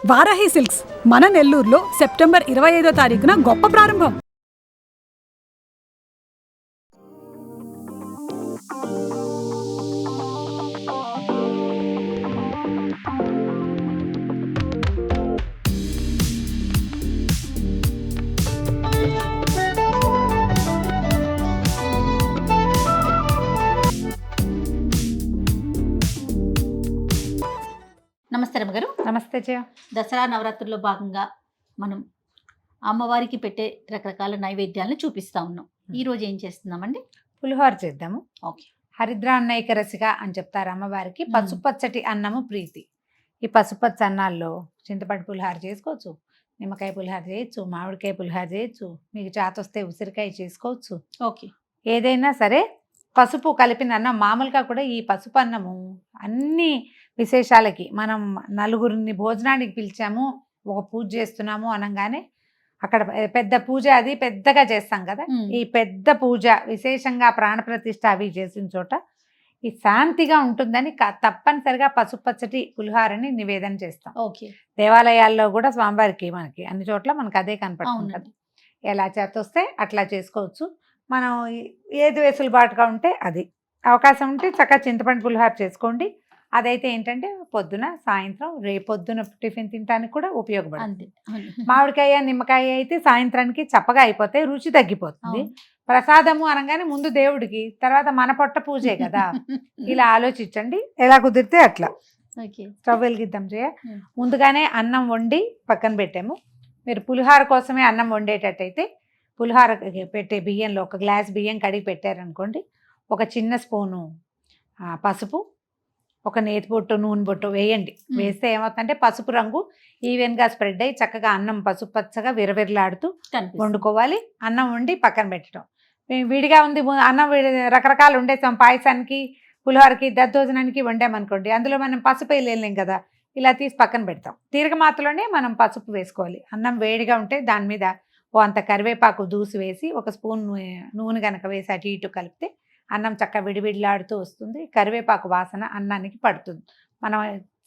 Varahi silks మన నెల్లూరులో September 25వ తారీఖున గొప్ప ప్రారంభం. నమస్తే రమ్మగారు. నమస్తే జయ. దసరా నవరాత్రుల్లో భాగంగా మనం అమ్మవారికి పెట్టే రకరకాల నైవేద్యాలను చూపిస్తా ఉన్నాం. ఈ రోజు ఏం చేస్తున్నామండి? పులిహోర చేద్దాము. ఓకే. హరిద్రాన్నైక రసిక అని చెప్తారు అమ్మవారికి. పసుపచ్చటి అన్నము ప్రీతి. ఈ పసుపచ్చ అన్నాల్లో చింతపండు పులిహోర చేసుకోవచ్చు, నిమ్మకాయ పులిహోర చేయొచ్చు, మామిడికాయ పులిహోర చేయొచ్చు, మీకు చాతొస్తే ఉసిరికాయ చేసుకోవచ్చు. ఓకే. ఏదైనా సరే పసుపు కలిపిన అన్నం. మామూలుగా కూడా ఈ పసుపు అన్నము అన్ని విశేషాలకి, మనం నలుగురిని భోజనానికి పిలిచాము, ఒక పూజ చేస్తున్నాము అనగానే అక్కడ పెద్ద పూజ అది పెద్దగా చేస్తాం కదా. ఈ పెద్ద పూజ విశేషంగా ప్రాణప్రతిష్ఠ అవి చేసిన చోట ఈ శాంతిగా ఉంటుందని తప్పనిసరిగా పసుపచ్చటి పులిహోరని నివేదన చేస్తాం. ఓకే. దేవాలయాల్లో కూడా స్వామివారికి మనకి అన్ని చోట్ల మనకు అదే కనపడుతుంది. ఎలా చేతొస్తే అట్లా చేసుకోవచ్చు. మనం ఏది వెసులుబాటుగా ఉంటే అది. అవకాశం ఉంటే చక్కగా చింతపండు పులిహోర చేసుకోండి. అదైతే ఏంటంటే పొద్దున సాయంత్రం రేపొద్దున టిఫిన్ తినడానికి కూడా ఉపయోగపడుతుంది. మామిడికాయ నిమ్మకాయ అయితే సాయంత్రానికి చప్పగా అయిపోతాయి, రుచి తగ్గిపోతుంది. ప్రసాదము అనగానే ముందు దేవుడికి, తర్వాత మన పొట్ట పూజే కదా. ఇలా ఆలోచించండి, ఎలా కుదిరితే అట్లా. స్టవ్ వెలిగిద్దాం చేయ. ముందుగానే అన్నం వండి పక్కన పెట్టాము. మీరు పులిహోర కోసమే అన్నం వండేటట్టయితే పులిహోర పెట్టే బియ్యంలో ఒక గ్లాస్ బియ్యం కడిగి పెట్టారనుకోండి, ఒక చిన్న స్పూను పసుపు, ఒక నేతి బొట్టు నూనె బొట్టు వేయండి. వేస్తే ఏమవుతుందంటే పసుపు రంగు ఈవెన్గా స్ప్రెడ్ అయ్యి చక్కగా అన్నం పసుపు పచ్చగా విరవిరలాడుతూ వండుకోవాలి. అన్నం వండి పక్కన పెట్టడం. విడిగా ఉంది అన్నం రకరకాలు వండేస్తాం. పాయసానికి, పులిహోరకి, దద్దోజనానికి వండామనుకోండి, అందులో మనం పసుపు వేయలేం కదా. ఇలా తీసి పక్కన పెడతాం. తీరగమాతలోనే మనం పసుపు వేసుకోవాలి. అన్నం వేడిగా ఉంటే దాని మీద ఓ అంత కరివేపాకు దూసి వేసి ఒక స్పూన్ నూనె కనుక వేసి అటు ఇటు కలిపితే అన్నం చక్కగా విడివిడిలాడుతూ వస్తుంది. కరివేపాకు వాసన అన్నానికి పడుతుంది. మనం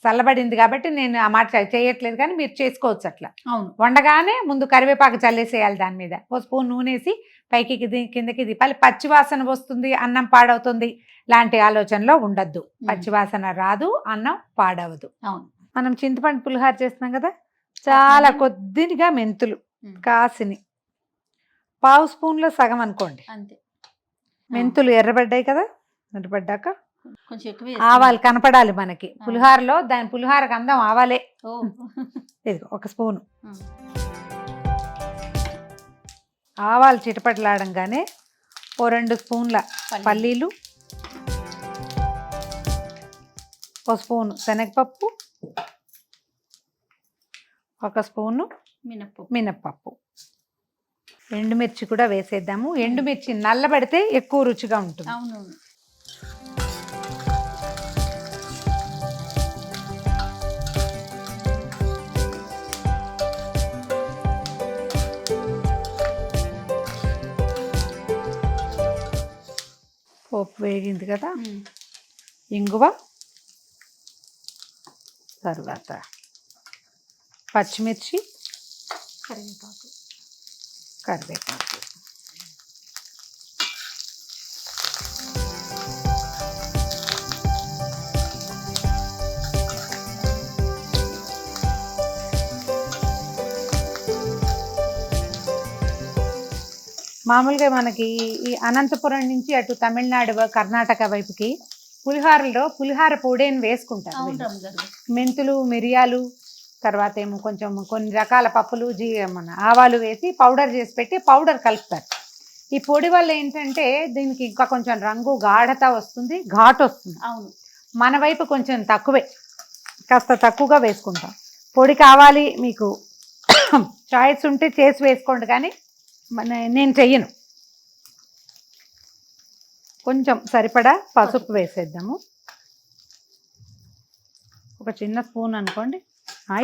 చల్లబడింది కాబట్టి నేను ఆ మాట చేయట్లేదు, కానీ మీరు చేసుకోవచ్చు అట్లా. అవును. వండగానే ముందు కరివేపాకు చల్లేసేయాలి. దాని మీద ఓ స్పూన్ నూనె వేసి పైకి కిందకి దిపాలి. పచ్చివాసన వస్తుంది, అన్నం పాడవుతుంది లాంటి ఆలోచనలో ఉండద్దు. పచ్చివాసన రాదు, అన్నం పాడవదు. అవును. మనం చింతపండు పులిహోర చేస్తున్నాం కదా, చాలా కొద్దిగా మెంతులు కాసిని పావు స్పూన్లో సగం అనుకోండి అంతే. మెంతులు ఎర్రబడ్డాయి కదా, ఎర్రబడ్డాక కొంచెం ఎక్కువ ఆవాలు కనపడాలి మనకి పులిహోరలో. దాని పులిహోరకు అందం ఆవాలే. ఇదిగో ఒక స్పూను ఆవాలు చిటపటలాడంగానే ఓ 2 స్పూన్ల పల్లీలు, ఒక స్పూను శనగపప్పు, ఒక స్పూను మినప్పప్పు, ఎండుమిర్చి కూడా వేసేద్దాము. ఎండుమిర్చి నల్లబడితే ఎక్కువ రుచిగా ఉంటుంది. అవునవును. పోపు వేగింది కదా, ఇంగువ, తర్వాత పచ్చిమిర్చి, కరివేపాకు. మామూలుగా మనకి ఈ అనంతపురం నుంచి అటు తమిళనాడు, కర్ణాటక వైపుకి పులిహోరలో పులిహోర పొడిని వేసుకుంటారు. మెంతులు, మిరియాలు, తర్వాత ఏమో కొంచెం కొన్ని రకాల పప్పులు, మన ఆవాలు వేసి పౌడర్ చేసి పెట్టి పౌడర్ కలుపుతారు. ఈ పొడి వల్ల ఏంటంటే దీనికి ఇంకా కొంచెం రంగు గాఢత వస్తుంది, ఘాటు వస్తుంది. అవును. మన వైపు కొంచెం తక్కువే, కాస్త తక్కువగా వేసుకుంటాం. పొడి కావాలి మీకు చాయిస్ ఉంటే చేసి వేసుకోండి, కానీ నేను చెయ్యను. కొంచెం సరిపడా పసుపు వేసేద్దాము, ఒక చిన్న స్పూన్ అనుకోండి.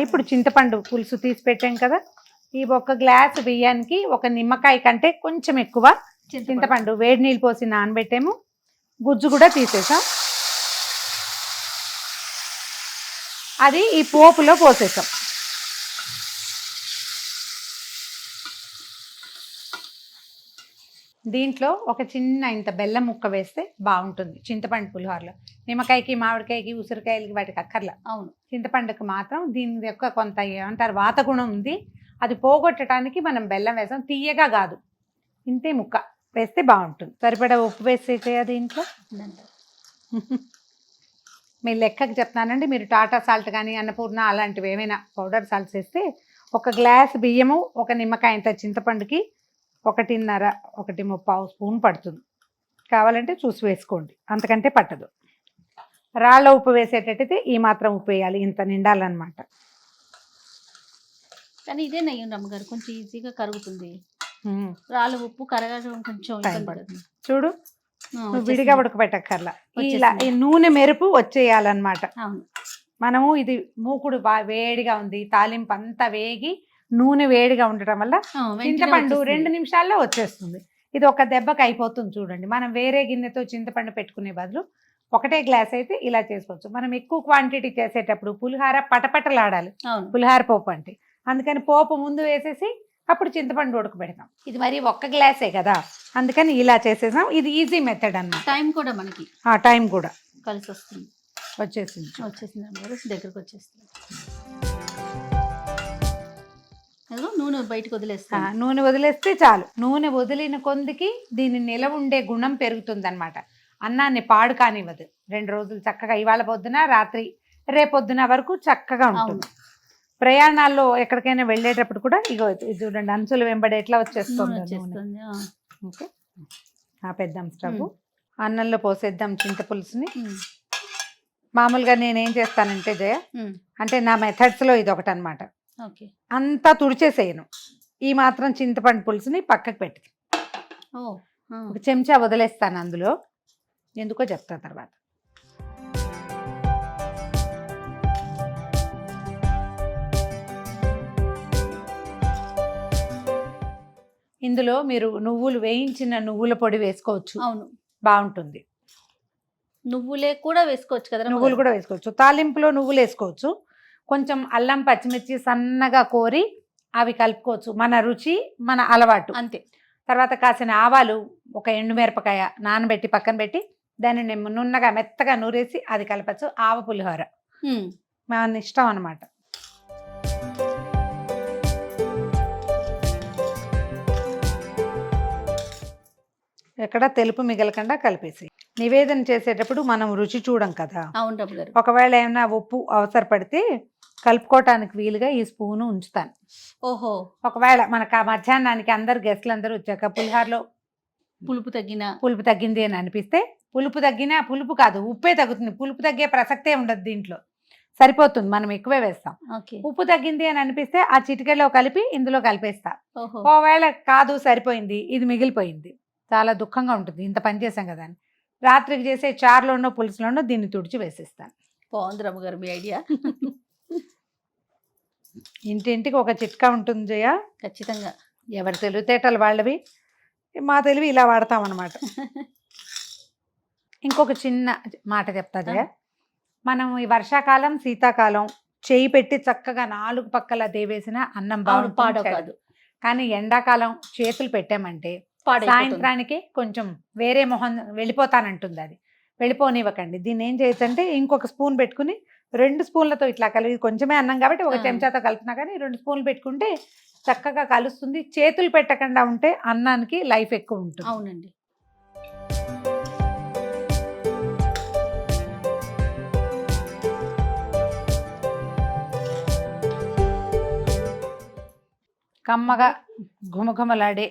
ఇప్పుడు చింతపండు పులుసు తీసి పెట్టాం కదా, ఈ 1 గ్లాసు బియ్యానికి 1 నిమ్మకాయ కంటే కొంచెం ఎక్కువ చింతపండు వేడి నీళ్ళు పోసి నానబెట్టాము. గుజ్జు కూడా తీసేసాం. అది ఈ పోపులో పోసేసాం. దీంట్లో ఒక చిన్న ఇంత బెల్లం ముక్క వేస్తే బాగుంటుంది చింతపండు పులిహోరలో. నిమ్మకాయకి, మామిడికాయకి, ఉసిరికాయలకి వాటికి అక్కర్లా. అవును. చింతపండుకి మాత్రం దీని యొక్క కొంత ఏమంటారు వాతగుణం ఉంది, అది పోగొట్టడానికి మనం బెల్లం వేసాం. తీయగా కాదు, ఇంతే ముక్క వేస్తే బాగుంటుంది. సరిపడా ఉప్పు వేసేసే దీంట్లో. మీ లెక్కకి చెప్తానండి, మీరు టాటా సాల్ట్ కానీ అన్నపూర్ణ అలాంటివి ఏమైనా పౌడర్ సాల్ట్స్ వేస్తే 1 గ్లాస్ బియ్యము, 1 నిమ్మకాయ ఇంత చింతపండుకి 1.5, 1.35 స్పూన్ పడుతుంది. కావాలంటే చూసి వేసుకోండి, అంతకంటే పట్టదు. రాళ్ళ ఉప్పు వేసేటట్టయితే ఈ మాత్రం ఉప్పు వేయాలి, ఇంత నిండాలన్నమాట. కానీ ఇదే నెయ్యి అమ్మగారు కొంచెం ఈజీగా కరుగుతుంది. రాళ్ళ ఉప్పు కరగడం కొంచెం ఇబ్బంది పడుతుంది. చూడు, నువ్వు విడిగా ఉడకబెట్టక్కర్లా, ఇలా ఈ నూనె మెరుపు వచ్చేయాలన్నమాట. అవును. మనము ఇది మూకుడు వేడిగా ఉంది, తాలింపు అంతా వేగి నూనె వేడిగా ఉండటం వల్ల చింతపండు 2 నిమిషాల్లో వచ్చేస్తుంది. ఇది ఒక దెబ్బకి అయిపోతుంది. చూడండి, మనం వేరే గిన్నెతో చింతపండు పెట్టుకునే బదులు 1 గ్లాస్ అయితే ఇలా చేసుకోవచ్చు. మనం ఎక్కువ క్వాంటిటీ చేసేటప్పుడు పులిహార పటపటలాడాలి, పులిహార పోపు అంటే. అందుకని పోపు ముందు వేసేసి అప్పుడు చింతపండు ఉడకబెడతాం. ఇది మరి 1 గ్లాసే కదా, అందుకని ఇలా చేసేసాం. ఇది ఈజీ మెథడ్ అన్నమాట. టైం కూడా మనకి టైం కూడా కలిసి వస్తుంది. వచ్చేసింది అమ్మగారు, దగ్గరకు వచ్చేస్తుంది. నూనె బయటకు వదిలేస్తాం. నూనె వదిలేస్తే చాలు. నూనె వదిలిన కొందికి దీని నిలవ ఉండే గుణం పెరుగుతుంది అనమాట. అన్నాన్ని పాడు కానివ్వదు. 2 రోజులు చక్కగా, ఇవాళ పొద్దున రాత్రి రేపొద్దున వరకు చక్కగా ఉంటుంది. ప్రయాణాల్లో ఎక్కడికైనా వెళ్ళేటప్పుడు కూడా ఇగో ఇది చూడండి, అంచులు వెంబడి ఎట్లా వచ్చేస్తుంది. ఓకే, ఆపేద్దాం స్టవ్. అన్నంలో పోసేద్దాం చింతపులుసుని. మామూలుగా నేనేం చేస్తానంటే జయ, అంటే నా మెథడ్స్లో ఇది ఒకటి అనమాట. అంతా తుడిచేసేయను, ఈ మాత్రం చింతపండు పులుసుని పక్కకు పెట్టి 1 చెంచా వదిలేస్తాను అందులో. ఎందుకో చెప్తా తర్వాత. ఇందులో మీరు నువ్వులు, వేయించిన నువ్వుల పొడి వేసుకోవచ్చు. అవును, బాగుంటుంది. నువ్వులే కూడా వేసుకోవచ్చు కదా. నువ్వులు కూడా వేసుకోవచ్చు. తాలింపులో నువ్వులు వేసుకోవచ్చు. కొంచెం అల్లం, పచ్చిమిర్చి సన్నగా కోరి అవి కలుపుకోవచ్చు. మన రుచి, మన అలవాటు అంతే. తర్వాత కాసిన ఆవాలు, 1 ఎండుమిరపకాయ నానబెట్టి పక్కన పెట్టి దాన్ని నున్నగా మెత్తగా నూరేసి అది కలపచ్చు. ఆవ పులిహోర మన ఇష్టం అన్నమాట. ఎక్కడ తెలుపు మిగలకుండా కలిపేసి. నివేదన చేసేటప్పుడు మనం రుచి చూడం కదా. ఒకవేళ ఏమైనా ఉప్పు అవసరపడితే కలుపుకోవటానికి వీలుగా ఈ స్పూను ఉంచుతాను. ఓహో, ఒకవేళ మనకు ఆ మధ్యాహ్నానికి గెస్ట్లు అందరూ వచ్చాక పులిహారలో పులుపు తగ్గింది అని అనిపిస్తే, పులుపు కాదు ఉప్పే తగ్గుతుంది. పులుపు తగ్గే ప్రసక్తే ఉండదు దీంట్లో, సరిపోతుంది. మనం ఎక్కువే వేస్తాం. ఉప్పు తగ్గింది అని అనిపిస్తే ఆ చిటికెలో కలిపి ఇందులో కలిపేస్తా. ఒకవేళ కాదు సరిపోయింది, ఇది మిగిలిపోయింది, చాలా దుఃఖంగా ఉంటుంది. ఇంత పని చేసాం కదా అని రాత్రికి చేసే చారులోనో పులుసులోనో దీన్ని తుడిచి వేసేస్తాను. బాగుంది రమ్మగారు మీ ఐడియా. ఇంటింటికి ఒక చిట్కా ఉంటుంది జయ. ఖచ్చితంగా. ఎవరి తెలివితేటలు వాళ్ళవి, మా తెలివి ఇలా వాడతాం అన్నమాట. ఇంకొక చిన్న మాట చెప్తా జయ. మనం ఈ వర్షాకాలం, శీతాకాలం చేయి పెట్టి చక్కగా 4 పక్కల దేవేసిన అన్నం బాగుంటుంది. కానీ ఎండాకాలం చేతులు పెట్టామంటే సాయంత్రానికి కొంచెం వేరే మొహం వెళ్ళిపోతానంటుంది. అది వెళ్ళిపోనివ్వకండి. దీన్ని ఏం చేయొచ్చు అంటే ఇంకొక స్పూన్ పెట్టుకుని 2 స్పూన్లతో ఇట్లా కలిపి, కొంచెమే అన్నం కాబట్టి 1 చెంచాతో కలిపినా కానీ 2 స్పూన్లు పెట్టుకుంటే చక్కగా కలుస్తుంది. చేతులు పెట్టకుండా ఉంటే అన్నానికి లైఫ్ ఎక్కువ ఉంటుంది. అవునండి. కమ్మగా ఘుమఘుమలాడే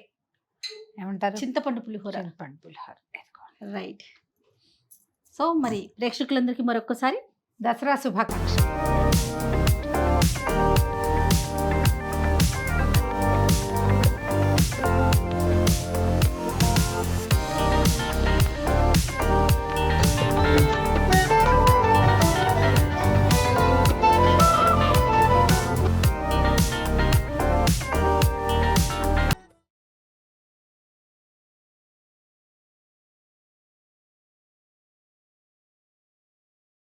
ఏమంటారు, చింతపండు పులిహోర. రైట్. సో మరి ప్రేక్షకులందరికీ మరొకసారి దసరా శుభాకాంక్షలు.